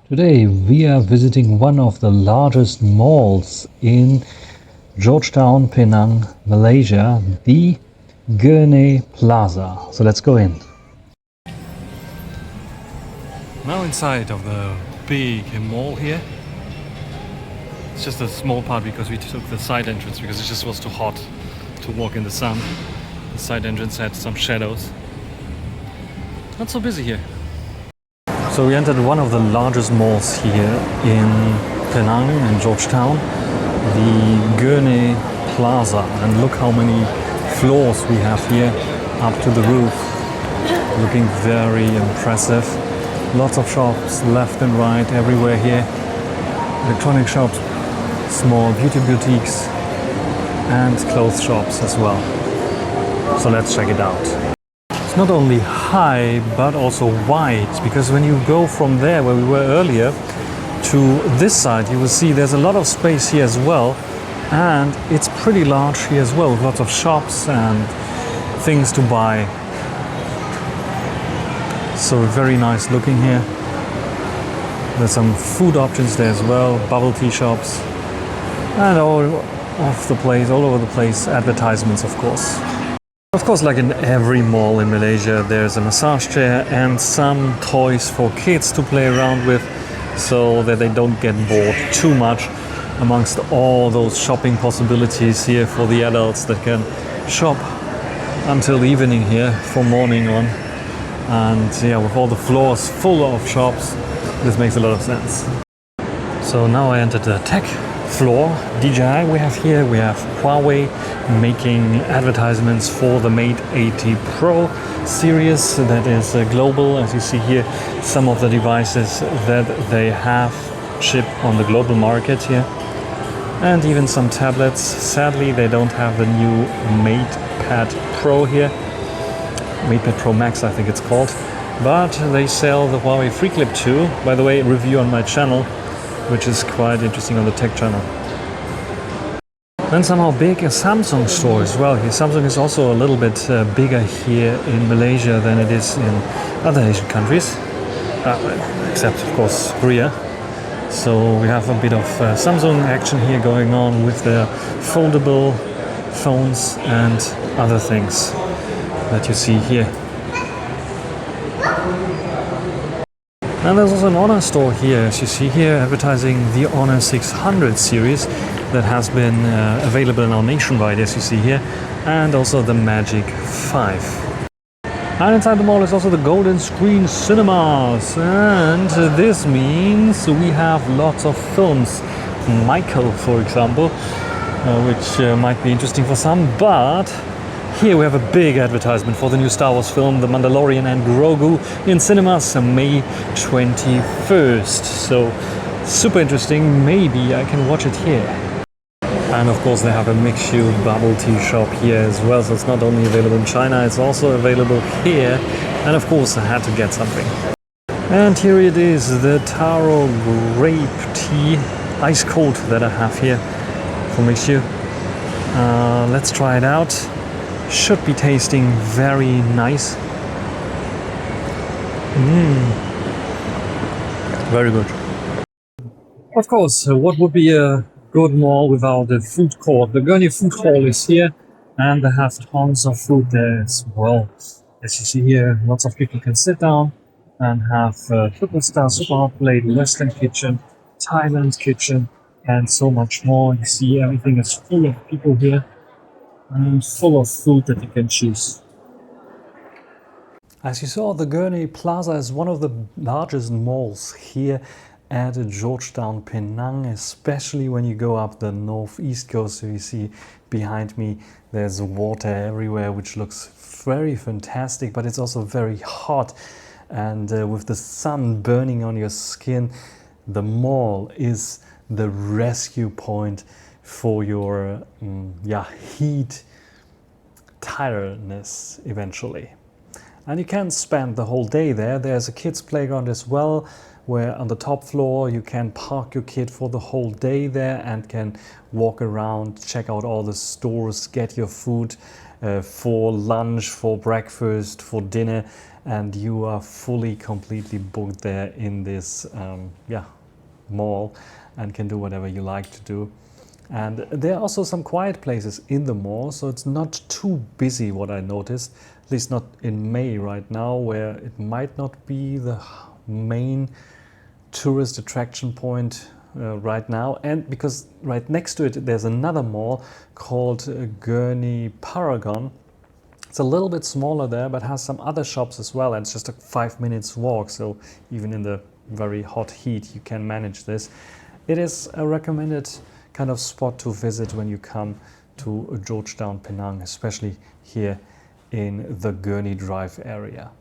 Today we are visiting one of the largest malls in Georgetown, Penang, Malaysia, the Gurney Plaza. So let's go in. Now inside of the big mall here. It's just a small part because we took the side entrance because it just was too hot to walk in the sun. The side entrance had some shadows. Not so busy here. So we entered one of the largest malls here in Penang and Georgetown, the Gurney Plaza. And look how many floors we have here up to the roof. Looking very impressive. Lots of shops left and right everywhere here. Electronic shops, small beauty boutiques and clothes shops as well. So let's check it out. It's not only high but also wide, because when you go from there where we were earlier to this side, you will see there's a lot of space here as well, and it's pretty large here as well, with lots of shops and things to buy. So very nice looking here. There's some food options there as well, bubble tea shops, and all over the place, advertisements of course. Of course, like in every mall in Malaysia, there's a massage chair and some toys for kids to play around with, so that they don't get bored too much amongst all those shopping possibilities here for the adults that can shop until evening here from morning on. And yeah, with all the floors full of shops, this makes a lot of sense. So now I entered the tech floor. DJI we have here. We have Huawei making advertisements for the Mate 80 Pro series that is global. As you see here, some of the devices that they have shipped on the global market here, and even some tablets. Sadly, they don't have the new MatePad Pro here. MatePad Pro Max, I think it's called. But they sell the Huawei FreeClip 2. By the way, review on my channel, which is quite interesting on the tech channel. Then somehow big a Samsung store as well. Here, Samsung is also a little bit bigger here in Malaysia than it is in other Asian countries, except of course Korea. So we have a bit of Samsung action here going on with their foldable phones and other things that you see here. And there's also an Honor store here, as you see here, advertising the Honor 600 series that has been available now nationwide, as you see here, and also the Magic 5. And inside the mall is also the Golden Screen Cinemas, and this means we have lots of films. Michael, for example, which might be interesting for some, but here we have a big advertisement for the new Star Wars film, The Mandalorian and Grogu, in cinemas May 21st. So super interesting, maybe I can watch it here. And of course they have a mixed-use bubble tea shop here as well, so it's not only available in China, it's also available here. And of course I had to get something. And here it is, the taro grape tea, ice cold, that I have here for mixed-use. Let's try it out. Should be tasting very nice. Very good. Of course, what would be a good mall without a food court? The Gurney Food Hall is here, and they have tons of food there as well. As you see here, lots of people can sit down and have triple star, super hot plate, Western kitchen, Thailand kitchen, and so much more. You see everything is full of people here, and full of food that you can choose. As you saw, the Gurney Plaza is one of the largest malls here at Georgetown, Penang, especially when you go up the northeast coast. So you see behind me there's water everywhere, which looks very fantastic, but it's also very hot, and with the sun burning on your skin, the mall is the rescue point for your heat tiredness eventually. And you can spend the whole day there. There's a kids playground as well, where on the top floor you can park your kid for the whole day there and can walk around, check out all the stores, get your food for lunch, for breakfast, for dinner, and you are fully, completely booked there in this mall and can do whatever you like to do. And there are also some quiet places in the mall, so it's not too busy, what I noticed, at least not in May right now, where it might not be the main tourist attraction point right now. And because right next to it there's another mall called Gurney Paragon. It's a little bit smaller there, but has some other shops as well, and it's just a 5 minutes walk, so even in the very hot heat you can manage this. It is a recommended kind of spot to visit when you come to Georgetown, Penang, especially here in the Gurney Drive area.